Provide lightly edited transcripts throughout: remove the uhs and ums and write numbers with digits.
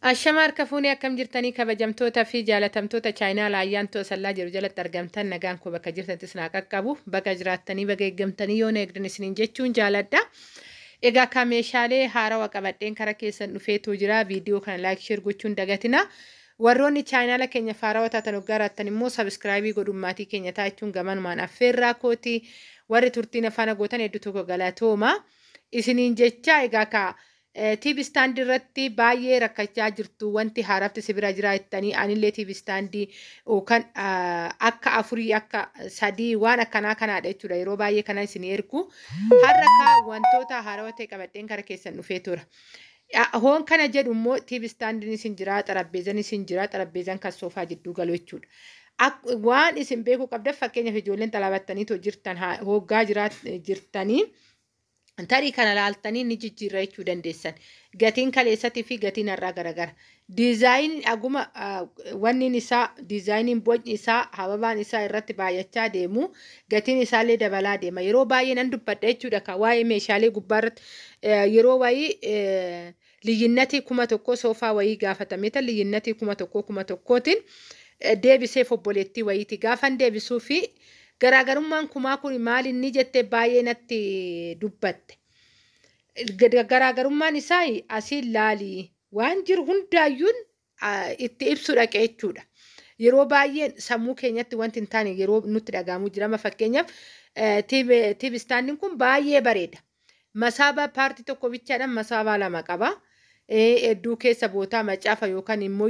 Ashamaar kafuunii akkam jirtanii kabajamtoota fi jaalatamtoota chaayinaa laayyaantoo sallaa jiru jalatti argamtan nagaan koo bakka jirtantis naa qaqqabu bakka jiraattanii bakka eeggamtanii yoo na eegdan isiniin jechuun jaaladha. Egaa akka meeshaalee haarawaa qabadheen kara keessan dhufeetu jira viidiyoo kana laayik sheer gochuun dagatina. Warroonni chaayinaala keenya faarawaa taatan hoggaaraattan immoo sabiskiraayibii godhummaatii keenya taachuun gamanumaan affeerraa kooti warri turtiin afaan gootan hedduu tokko galatooma. Isiniin jecha egaa ka TV stand irratti baay'ee rakkachaa jirtu wanti haarafti sibira jira jettanii anillee TV standii yookaan akka afurii akka sadii waan akkanaa kanaadha jechuudha yeroo baay'ee kana isin ergu har'a ka wantoota haarawaa ta'e qabadheen kara keessan dhufee tura. Hoon kana jedhu immoo TV standiin isin jira xarapheezaan isin jira xarapheezaan kan soofaa jidduu galu jechuudha. Waan isin beekuu qabdan fakkeenyaaf ijoolleen xalabattanii jirtan hoggaa jirtanii. Tarii kana laaltanii ni jijjiirra jechuu dandeessan. Gatiin kaleessatii fi gatiin har'aa garagara. Diizaayiniin aguma wanni isaa diizaayiniin bocni isaa hababaan isaa irratti baay'achaa deemu. Gatiin isaallee dabalaa deema. Yeroo baay'ee nan dubbadha jechuudha kan waa'ee meeshaalee gubbaarratti yeroo wayii liyyinnatii 1,000 soofaa wayii gaafatame tan liyyinnatii 1,000 deebisee obboleettii wayiiti gaafan deebisuu fi garaagarummaan kumaa kun maal inni jettee baay'ee natti dubbatte. Garaagarummaan isaa asii laalii waan jiru hundaayyuun itti ibsu dhaqe jechuudha. Yeroo baay'ee sammuu keenyatti wanti hin taane yeroo nutti dhagahamu jira. Fakkeenyaaf TV standiin kun baay'ee bareeda. Masaabaa paartii tokko bichaadhaan masaabaa 2 qaba. Hedduu keessa bootaa macaafa yookaan immoo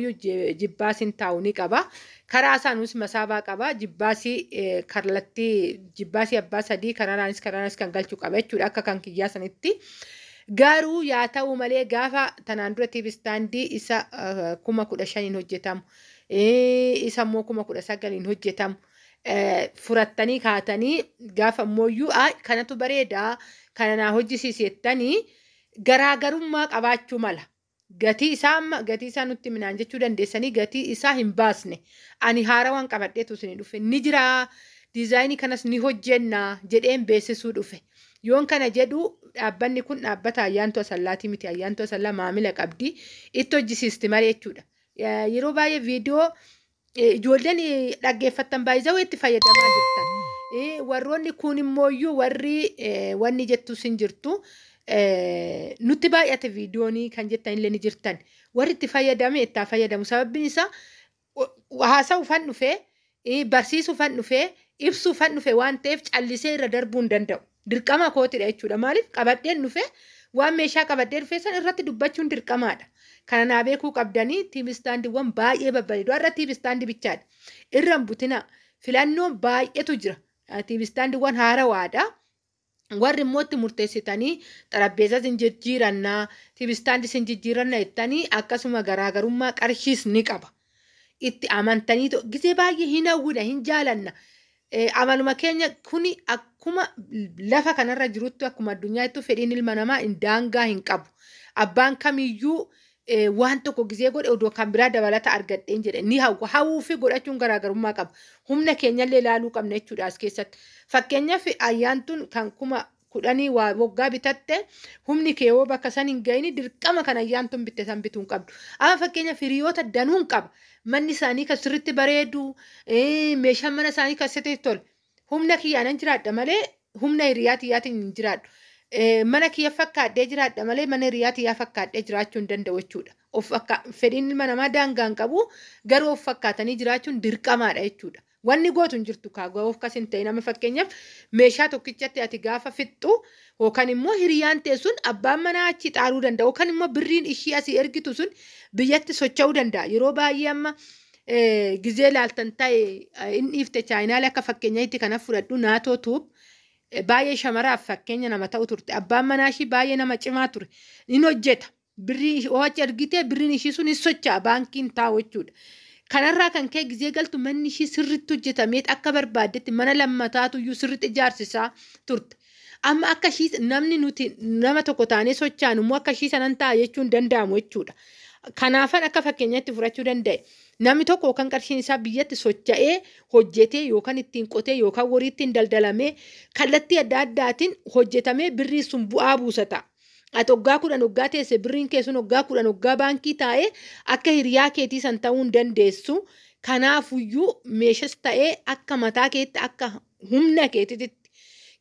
jibbaasiin taa'u ni qaba. Karaa isaanis masaabaa qaba. Jibbaasii abbaa 3 karaanis kan galchuu qaba jechuudha akka kan kiyyaa sanitti. Garuu yaa ta'u malee gaafa tanaan dura TV standii isa 15,000 hojjetamu. Isa immoo 19,000 hojjetamu. Furattanii kaatanii gaafa immoo kanatu bareeda kana naa hojjisiisettanii garaagarummaa qabaachuu mala. Gatii isaa nutti minaan jechuu dandeessanii gatii isaa hin baasne. Ani haarawaan qabadheetu isin dhufe ni jira. Diizaayinii kanas ni hojjenna jedheen beeksisuu dhufe. Yoon kana jedhu dhaabbanni kun dhaabbata ayyaantoo asallaatii miti. Ayyaantoo asallaa maamila qabdi. Itti hojjisiisti malee jechuudha. Yeroo baay'ee viidiyoo ijoolleen dhaggeeffattan baay'ee itti fayyadamaa jirtan. Warroonni kun immoo warri wanni jettu sin jirtu. Nutti baay'ate viidiyoonii kan jettan illee ni jirtan. Warri itti fayyadame itti fayyadamu. Sababbiin isaa haasa'u fan dhufee barsiisuu fan dhufee ibsuu fan dhufee waan ta'eef callisee irra darbuu hin danda'u. Dirqama kootidha jechuudha. Maaliif qabadheen dhufee waan meeshaa qabadhee dhufee san irratti dubbachuun dirqamaadha. Kana naa beekuu qabdanii TV standiiwwan baay'ee babbareedu. Har'a TV standii bichaadha. Irra hin butina. Filannoon baay'eetu jira. TV standiiwwan haarawaadha. Warri immoo itti murteessitanii xarapheezaa isin jijjiirannaa TV standii isin jijjiirannaa jettanii akkasuma garaagarummaa qarshiis ni qaba. Itti amantanii gisee baay'ee hin hawwina hin jaalanna. Amaluma keenya kuni akkuma lafa kanarra jirutti akkuma addunyaatti fedhiin ilma namaa daangaa hin qabu. Abbaan kamiyyuu waan tokko gisee godhe odoo kan biraa dabalata argadheen jedhe ni hawwa. Hawwuu fi godhachuun garaagarummaa qaba. Humna keenyallee ilaaluu qabna jechuudha as keessatti. Fakkeenyaaf ayyaantuun kan 10,000 waggaa bitatte humni kee yoo bakka san hin gahini dirqama kan ayyaantuun bitte san bituu hin qabdu. Amma fakkeenyaaf hiriyoota danuu hin qaba. Manni isaanii kan sirriitti bareedu, meeshaan mana isaanii kan sirriitti tolu. Humna kiyyaanan jiraadha malee humna hiriyaa tiyyaatiin hin jiraadhu. Mana kiyya fakkaadhee jiraadha malee mana hiriyaa tiyyaa fakkaadhee jiraachuu hin danda'u jechuudha. Fedhiin ilma namaa daangaa hin qabu garuu of fakkaatanii jiraachuun dirqamaadha jechuudha. Wanni gootu hin jirtu kaagoo of kas hin ta'e nama fakkeenyaaf meeshaa tokkichatti ati gaafa fixxu yookaan immoo hiriyaan teessuun abbaan manaa achi xaaruu danda'a yookaan immoo birriin ishii asii ergitu sun biyyatti socho'uu danda'a. Yeroo baay'ee amma gizee laaltan ta'e inni dhiifte chaayinaala akka fakkeenyaatti kana fudhadhu naatoo tuub baay'ee shamaraaf fakkeenya nama ta'u turte. Abbaan manaa ishii baay'ee nama cimaa ture. Inni hojjeta. Birrii ho'achi argitee birriin ishii sun hin socho'a baankiin taa'u jechuudha. Kanarraa kan ka'e gizee galtu manni ishii sirriitti hojjetamee akka barbaaddetti mana lammataatuyyuu sirriitti ijaarsisaa turte. Amma akka ishii namni nuti nama tokko taanee socho'an immoo akka ishii sanan ta'a jechuun danda'amu jechuudha. Kanaafan akka fakkeenyaatti fudhachuu danda'e. Namni tokko kan qarshiin isaa biyyatti socho'ee hojjetee yookaan ittiin qotee yookaan horii ittiin daldalamee kallattii adda addaatiin hojjetamee birrii sun bu'aa buusata. ati waggaa kudhan waggaa teesse birriin kee sun waggaa kudhan waggaa baankii taa'ee akka hiriyaa keetii san ta'uu hin dandeessu. Kanaafuyyuu meeshas ta'ee akka mataa keetti akka humna keetitti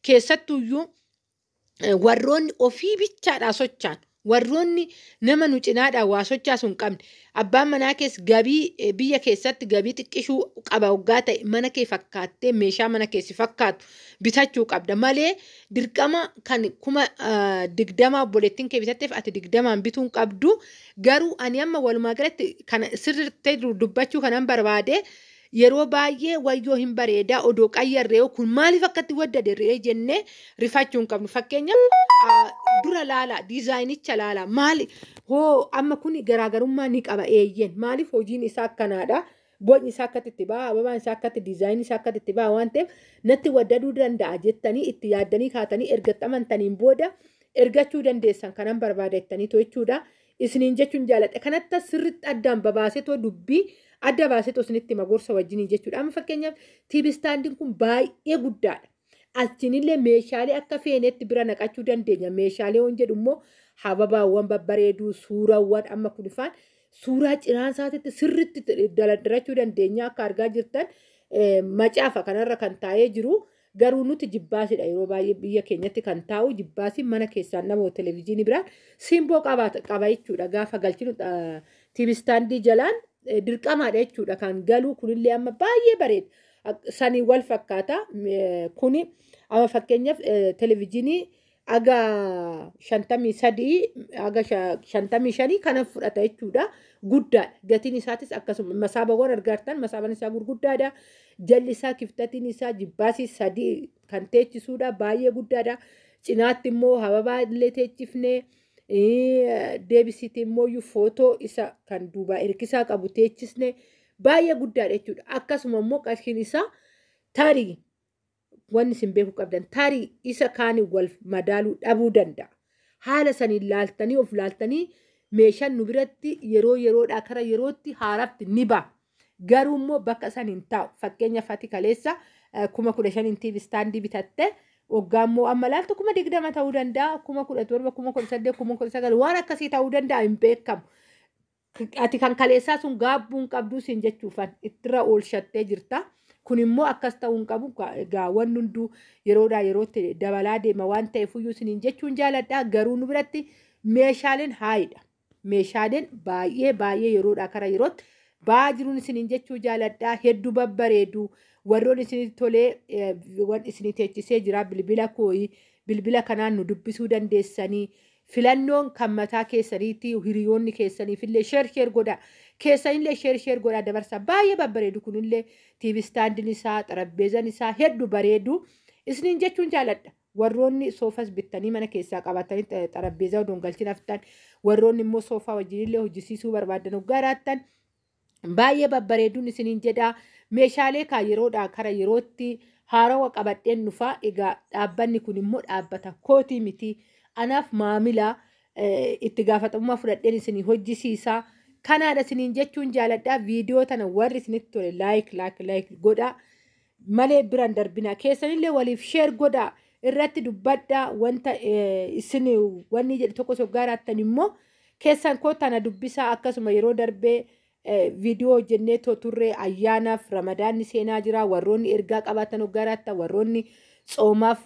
keessattuyyuu warroonni ofii bichaadhaa sochaan warroonni nama nu cinaadhaa waa sochaasu hin qabne abbaan manaa keessa gabii biyya keessatti gabii xiqqishuu qaba waggaa ta'e mana kee fakkaattee meeshaa mana keessi fakkaatu bitachuu qabda malee dirqama kan kuma 20 obboleettiin kee bitatteef ati 20 bituun qabdu. Garuu ani amma walumaa galatti kana sirriitti dubbachuu kanan barbaade yeroo baay'ee wayyoo hin bareedaa odoo qayyarree kun maaliif akkatti waddaderree jennee rifachuu hin qabnu. Fakkeenyaaf dura laala diizaayinicha laala maali hoo amma kun garaagarummaa ni qaba eeyyen maaliif hojiin isaa akkanaadha bocni isaa akkatti itti ba'a ababaan isaa akkatti diizaayinii isaa akkatti itti ba'a waan ta'eef natti waddaduu danda'a jettanii itti yaaddanii kaatanii erga amantaniin booda ergachuu dandeessan kanan barbaada jettanii to'achuudha. Isiniin jechuun jaaladha kanatti sirriitti addaan babaasetoo dubbii adda baasetoo isinitti magorsa wajjiniin jechuudha. Amma fakkeenyaaf TV standiin kun baay'ee guddaadha. Achinillee meeshaalee akka feenetti bira naqachuu dandeenya. Meeshaalee waan jedhu immoo hababaawwan babbareeduu suurawwan amma kun ifaan suuraa cinaan isaatitti sirriitti daladarachuu dandeenya. Akka argaa jirtan macaafa kanarra kan taa'ee jiru garuu nuti jibbaasidha yeroo baay'ee biyya keenyatti kan taa'u jibbaasiin mana keessaan nama televezyiinii biraan simboo qaba jechuudha. Gaafa galchinu TV standii jalaan dirqamaadha jechuudha kan galuu kunillee amma baay'ee bareeda. Sanii wal fakkaata kuni amma fakkeenyaaf televezyiinii aga 53 aga 55 kana fudhata jechuudha. Guddaadha gatiin isaatis akkasuma masaabawwan argartan masaabaan isaa gurguddaadha. Jalli isaa kiftatiin isaa jibbaasii 3 kan teechisuudha baay'ee guddaadha. Cinaatti immoo hababaa illee teechifnee deebisitii immoo footoo isa kan duuba hirkisaa qabu teechisnee baay'ee guddaadha jechuudha. Akkasuma immoo qarshiin isaa tarii wanni isin beekuu qabdan tarii isa kaanii wal madaaluu dhabuu danda'a. Haala saniin laaltanii of laaltanii meeshaan nu biratti yeroodhaa kara yerootti haaraatti ni ba'a. Garuu immoo bakka san hin taa'u. Fakkeenyaaf ati kaleessa 15,000 TV standii bitatte waggaa immoo amma laaltu 20,000 ta'uu danda'a 17,000 18,000 19,000 waan akkasii ta'uu danda'a hin beekamu. Ati kan kaleessaa sun gaabbuun qabduu siin jechuufan ittirra oolshattee jirta. Kun immoo akkas ta'uu hin qabu egaa wanni hunduu yeroodhaa yerootti dabalaa deema waan ta'eefuyyuu isiniin jechuun jaaladha. Garuu nu biratti meeshaaleen haayidha. Meeshaaleen baay'ee yeroodhaa kara yerootti ba'aa jiruun isiniin jechuu jaaladha. Hedduu babbareedu warroon isinii tolee waan isinii teechisee jira bilbila kooyi bilbila kanaan nu dubbisuu dandeessanii. Filannoon kan mataa keessaniitti hiriyoonni keessaniifillee sheer godha. Keessanillee sheer godha dabarsa baay'ee babbareedu kunillee TV standin isaa xarapheezaan isaa hedduu bareedu isiniin jechuun jaaladha. Warroonni soofas bittanii mana keessaa qabatanii xarapheezaa odoon galchin haftan warroonni immoo soofaa wajjinillee hojjisiisuu barbaadan garaattan baay'ee babbareeduun isiniin jedha. Meeshaalee kaa yeroodhaa kara yerootti haarawa qabadheen dhufaa. Egaa dhaabbanni kun immoo dhaabbata kootii miti. Anaaf maamila itti gaafatamummaa fudhadheen isinii hojjisiisaa. Kanaadha isiniin jechuun jaaladhaa. Viidiyoo tana warri isinitti tole laayik godhaa malee biraan darbina. Keessanillee waliif sheer godhaa irratti dubbadhaa wanta isin wanni jedhu tokko soggaaraattan immoo keessan koo tana dubbisaa. Akkasuma yeroo darbee viidiyoo hojjennee turre ayyaanaaf ramadaanni seenaa jira. Warroonni ergaa qabaatan soggaaraattan warroonni tsoomaaf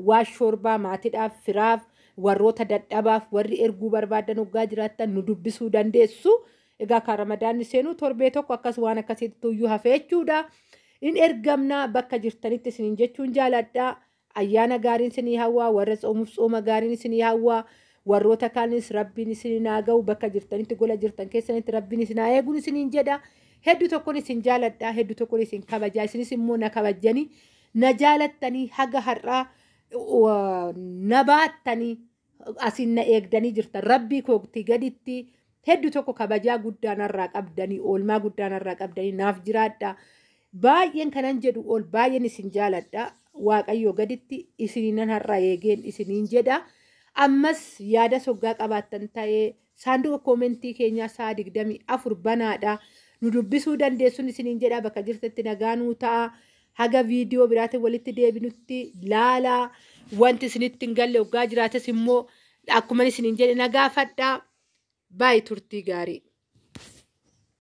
waa shorbaa maatiidhaaf firaaf warroota dadhabaaf warri erguu barbaadan hoggaa jiraattan nu dubbisuu dandeessu. Egaa kan ramadaanni seenuu torbee tokko akkas waan akkasitti tuyyuu hafee jechuudha. In ergamna bakka jirtanitti isiniin jechuun jaaladha. Ayyaana gaariin isinii hawwaa warra tsoomuuf tsooma gaariin isinii hawwaa warroota kaanis rabbiin isinii naa ga'u bakka jirtanitti gola jirtan keessanitti rabbiin isinii haa eeguun isiniin jedha. Hedduu tokkoon isin jaaladha hedduu tokkoon isin kabajaa isinis immoo na kabajanii na jaalattanii haga har'aa na baattanii asin na eegdanii jirtan rabbii kooktii gaditti hedduu tokko kabajaa guddaanarraa qabdanii oolmaa guddaanarraa qabdanii naaf jiraadha. Baay'een kanan jedhu ol baay'een isin jaaladha. Waaqayyo gaditti isiniin har'aa eegeen isiniin jedha. Ammas yaada soggaa qabaattan ta'ee saanduqa koomentii keenyaa sa'a 24 banaadha. Nu dubbisuu dandeessuun isiniin jedha bakka jirtatti nagaanuu ta'a. Haga viidiyoo biraatiin walitti deebinutti laalaa wanti isinitti hin galle hoggaa jiraates immoo akkuma isiniin jedhe nagaa fadhaa baay'ee turtii gaarii.